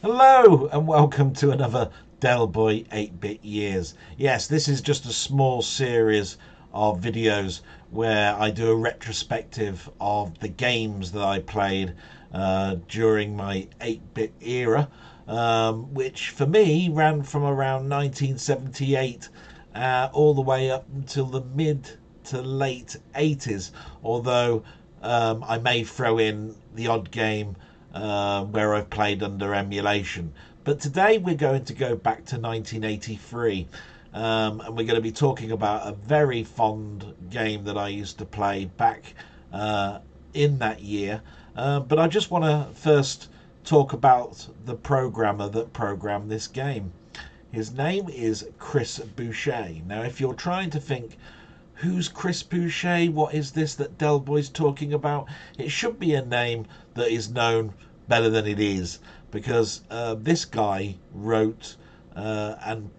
Hello and welcome to another Delboy 8-bit years. Yes, this is just a small series of videos where I do a retrospective of the games that I played during my 8-bit era, which for me ran from around 1978 all the way up until the mid to late 80s, although I may throw in the odd game where I've played under emulation. But today we're going to go back to 1983, and we're going to be talking about a very fond game that I used to play back in that year. But I just want to first talk about the programmer that programmed this game. His name is Chris Boucher. Now, if you're trying to think, who's Chris Boucher? What is this that Delboy's talking about? It should be a name that is known better than it is, because this guy wrote and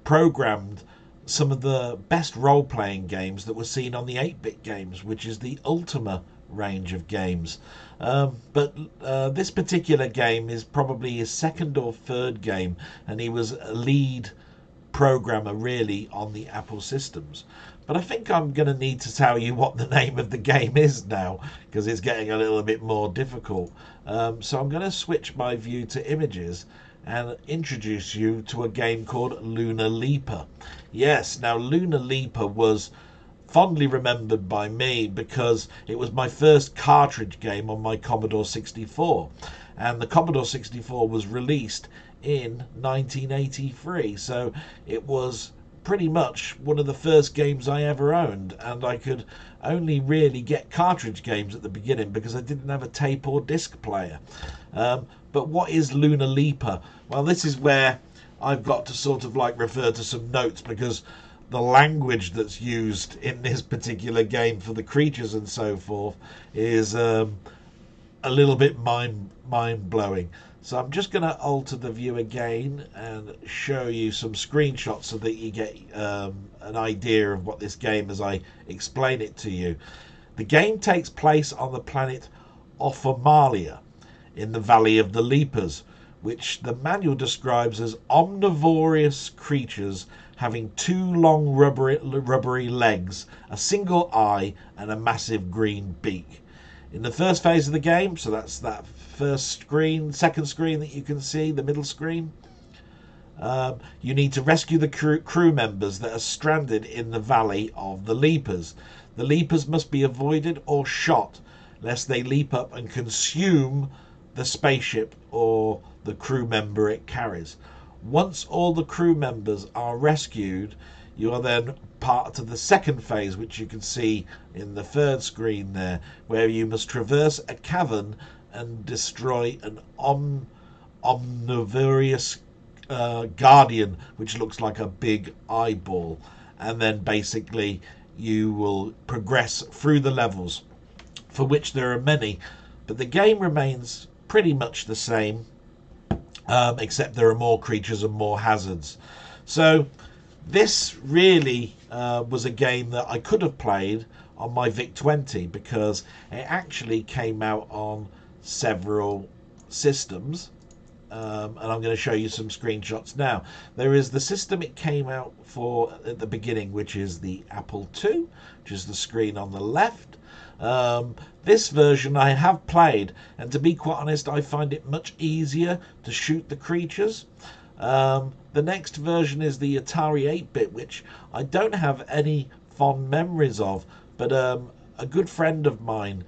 programmed some of the best role-playing games that were seen on the 8-bit games, which is the Ultima range of games. But this particular game is probably his second or third game, and he was a lead programmer really on the Apple systems. But I think I'm going to need to tell you what the name of the game is now, because it's getting a little bit more difficult. So I'm going to switch my view to images and introduce you to a game called Lunar Leeper. Yes, now Lunar Leeper was fondly remembered by me because it was my first cartridge game on my Commodore 64, and the Commodore 64 was released in 1983, so it was pretty much one of the first games I ever owned, and I could only really get cartridge games at the beginning because I didn't have a tape or disc player. But what is Lunar Leeper? Well, this is where I've got to sort of like refer to some notes, because the language that's used in this particular game for the creatures and so forth is a little bit mind-blowing. So I'm just going to alter the view again and show you some screenshots so that you get an idea of what this game as I explain it to you. The game takes place on the planet Ophimalia in the Valley of the Leapers, which the manual describes as omnivorous creatures having two long rubbery legs, a single eye, and a massive green beak. In the first phase of the game, so that's that first screen, second screen that you can see, the middle screen, you need to rescue the crew members that are stranded in the Valley of the Leapers. The Leapers must be avoided or shot, lest they leap up and consume the spaceship or the crew member it carries. Once all the crew members are rescued, you are then part of the second phase, which you can see in the third screen there, where you must traverse a cavern and destroy an omnivorous guardian, which looks like a big eyeball. And then basically you will progress through the levels, for which there are many, but the game remains pretty much the same, except there are more creatures and more hazards. So this really was a game that I could have played on my VIC-20, because it actually came out on several systems, and I'm going to show you some screenshots now. There is the system it came out for at the beginning, which is the Apple II, which is the screen on the left. This version I have played, and to be quite honest, I find it much easier to shoot the creatures. The next version is the Atari 8-bit, which I don't have any fond memories of, but a good friend of mine,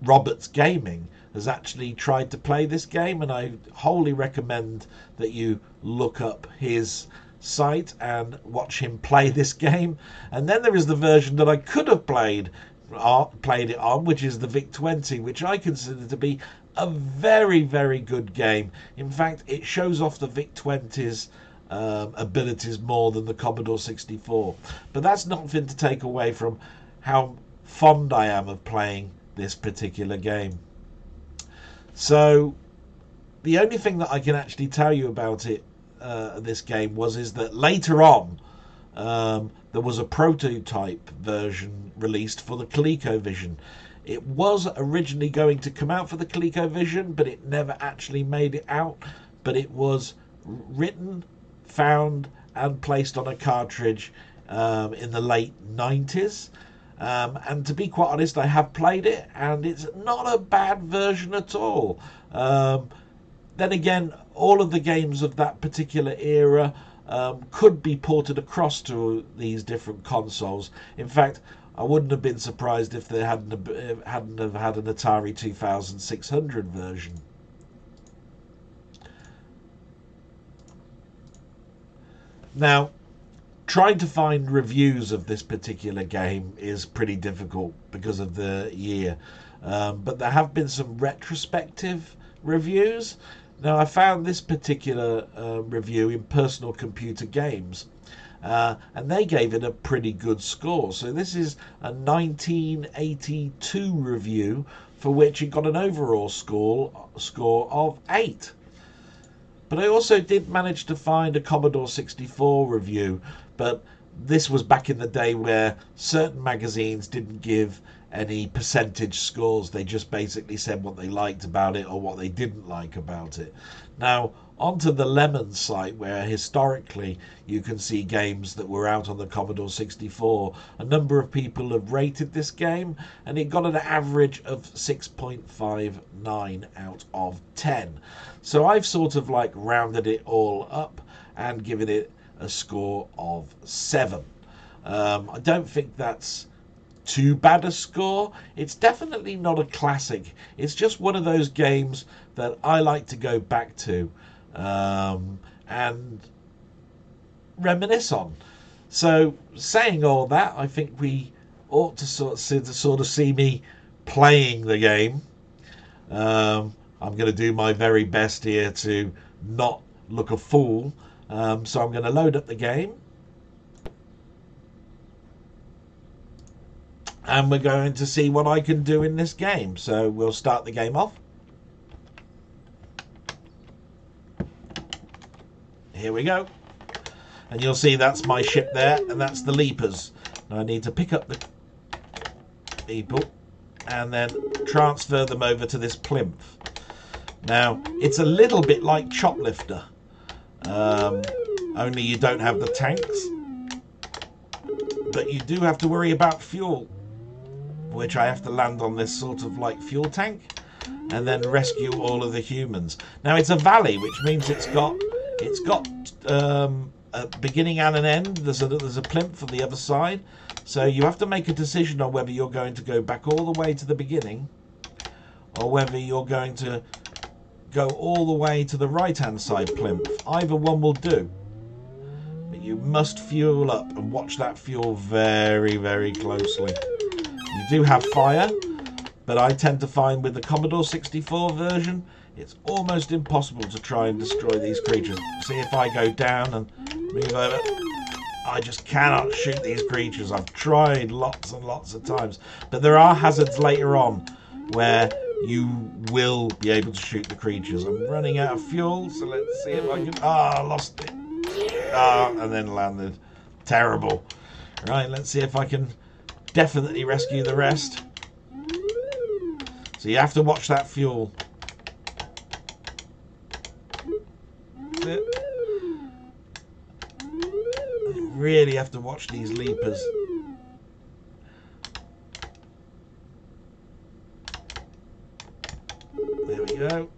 Robert's Gaming, has actually tried to play this game, and I wholly recommend that you look up his site and watch him play this game. And then there is the version that I could have played it on, which is the VIC-20, which I consider to be a very, very good game. In fact, it shows off the VIC-20's abilities more than the Commodore 64. But that's nothing to take away from how fond I am of playing this particular game. So the only thing that I can actually tell you about it, this game, is that later on there was a prototype version released for the ColecoVision. It was originally going to come out for the ColecoVision, but it never actually made it out. But it was written, found, and placed on a cartridge in the late 90s. And to be quite honest, I have played it, and it's not a bad version at all. Then again, all of the games of that particular era could be ported across to these different consoles. In fact, I wouldn't have been surprised if they hadn't have had an Atari 2600 version. Now, trying to find reviews of this particular game is pretty difficult because of the year, but there have been some retrospective reviews. Now, I found this particular review in Personal Computer Games, and they gave it a pretty good score. So this is a 1982 review for which it got an overall score of 8. But I also did manage to find a Commodore 64 review, but this was back in the day where certain magazines didn't give any percentage scores. They just basically said what they liked about it or what they didn't like about it. Now, onto the Lemon site, where historically you can see games that were out on the Commodore 64. A number of people have rated this game, and it got an average of 6.59 out of 10. So I've sort of like rounded it all up and given it a score of 7. I don't think that's too bad a score. It's definitely not a classic. It's just one of those games that I like to go back to and reminisce on. So, saying all that, I think we ought to sort of see me playing the game. I'm going to do my very best here to not look a fool. So I'm going to load up the game. And we're going to see what I can do in this game. So we'll start the game off. Here we go. And you'll see that's my ship there, and that's the Leapers. Now I need to pick up the people and then transfer them over to this plinth. Now, it's a little bit like Choplifter, only you don't have the tanks, but you do have to worry about fuel, which I have to land on this sort of like fuel tank and then rescue all of the humans. Now, it's a valley, which means it's got a beginning and an end. There's a plinth on the other side, so you have to make a decision on whether you're going to go back all the way to the beginning or whether you're going to go all the way to the right hand side plinth. Either one will do, but you must fuel up and watch that fuel very, very closely. You do have fire, but I tend to find with the Commodore 64 version it's almost impossible to try and destroy these creatures. See, if I go down and move over, I just cannot shoot these creatures. I've tried lots and lots of times, but there are hazards later on where you will be able to shoot the creatures. I'm running out of fuel, so let's see if I can... I lost it. And then landed. Terrible. Right, let's see if I can definitely rescue the rest. So you have to watch that fuel. That's it. You really have to watch these Leapers. There we go.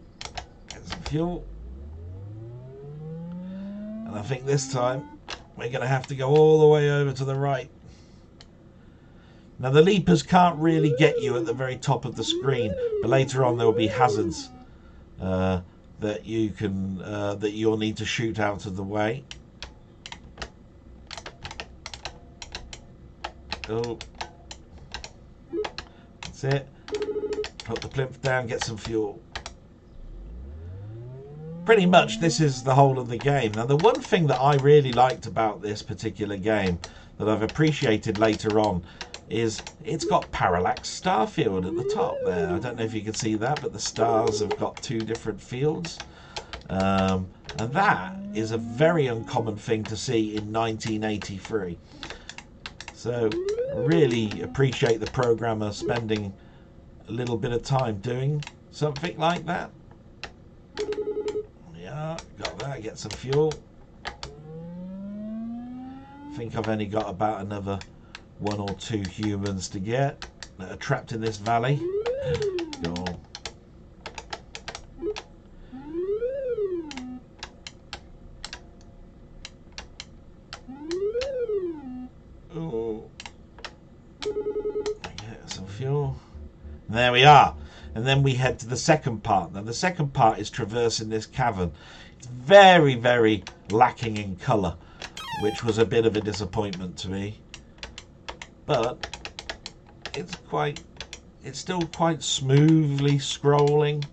Get some fuel. And I think this time we're going to have to go all the way over to the right. Now the Leapers can't really get you at the very top of the screen, but later on there will be hazards that you'll need to shoot out of the way. Oh, that's it. Put the plinth down, get some fuel. Pretty much this is the whole of the game. Now the one thing that I really liked about this particular game that I've appreciated later on is it's got Parallax Starfield at the top there. I don't know if you can see that, but the stars have got 2 different fields. And that is a very uncommon thing to see in 1983. So really appreciate the programmer spending a little bit of time doing something like that. Yeah, got that. Get some fuel. I think I've only got about another 1 or 2 humans to get that are trapped in this valley. Go on. Oh, get some fuel. And there we are. And then we head to the second part. Now the second part is traversing this cavern. It's very, very lacking in colour, which was a bit of a disappointment to me. But it's still quite smoothly scrolling.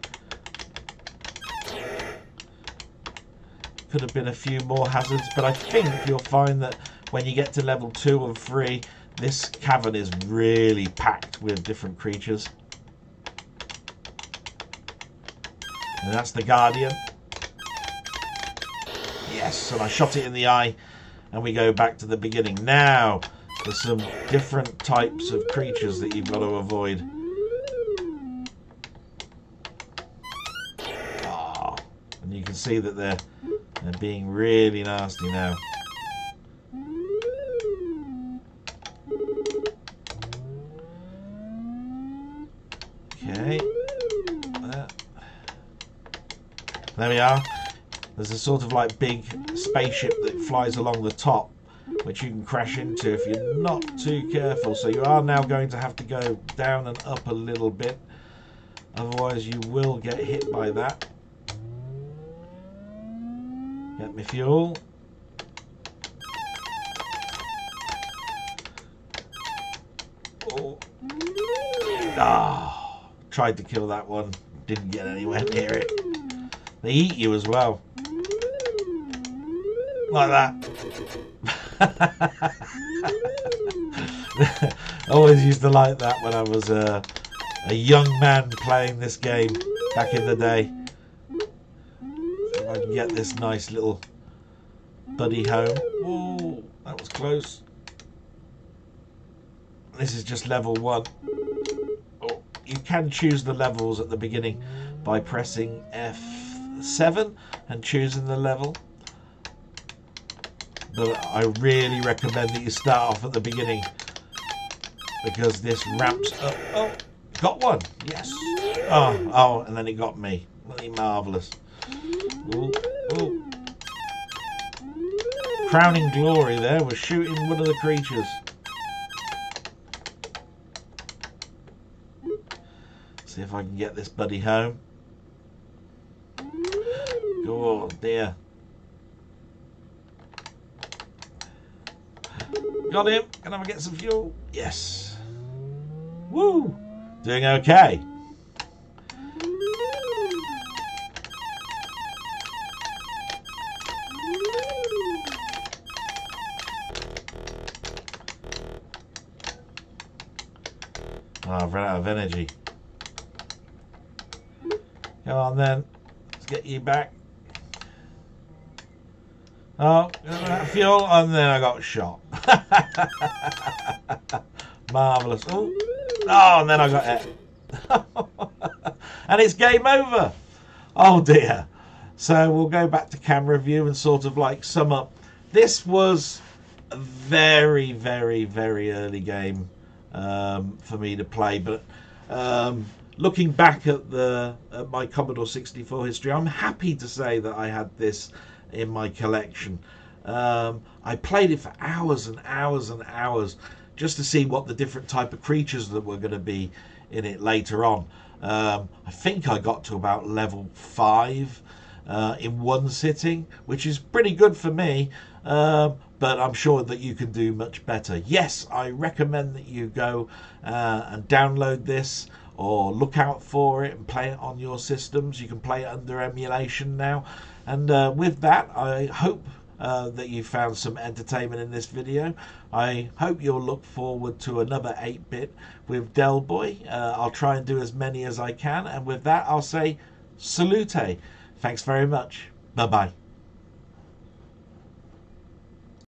Could have been a few more hazards, but I think you'll find that when you get to level 2 and 3, this cavern is really packed with different creatures. And that's the Guardian. Yes, and I shot it in the eye, and we go back to the beginning. Now, there's some different types of creatures that you've got to avoid. Oh, and you can see that they're being really nasty now. Okay. There we are. There's a sort of like big spaceship that flies along the top, which you can crash into if you're not too careful. So you are now going to have to go down and up a little bit. Otherwise you will get hit by that. Get me fuel. Oh. Ah, tried to kill that one. Didn't get anywhere near it. They eat you as well. Like that. I always used to like that when I was a young man playing this game back in the day. See if I can get this nice little buddy home. Oh, that was close. This is just level 1. Oh, you can choose the levels at the beginning by pressing F7 and choosing the level. But I really recommend that you start off at the beginning, because this ramps up. Oh, got one. Yes. Oh, and then it got me. Really marvellous. Ooh, ooh. Crowning glory there was shooting one of the creatures. See if I can get this buddy home. Oh dear. Got him. Can I get some fuel? Yes. Woo. Doing okay. Oh, I've run out of energy. Come on then. Let's get you back. Oh, fuel, and then I got shot. Marvellous. Oh, and then I got it. And it's game over. Oh dear. So we'll go back to camera view and sort of like sum up. This was a very, very, very early game for me to play, but looking back at my Commodore 64 history, I'm happy to say that I had this in my collection. I played it for hours and hours and hours just to see what the different type of creatures that were going to be in it later on. I think I got to about level 5 in one sitting, which is pretty good for me, but I'm sure that you can do much better. Yes, I recommend that you go and download this or look out for it and play it on your systems. You can play it under emulation now. And with that, I hope that you found some entertainment in this video. I hope you'll look forward to another 8-bit with Delboy. I'll try and do as many as I can. And with that, I'll say salute. Thanks very much. Bye-bye.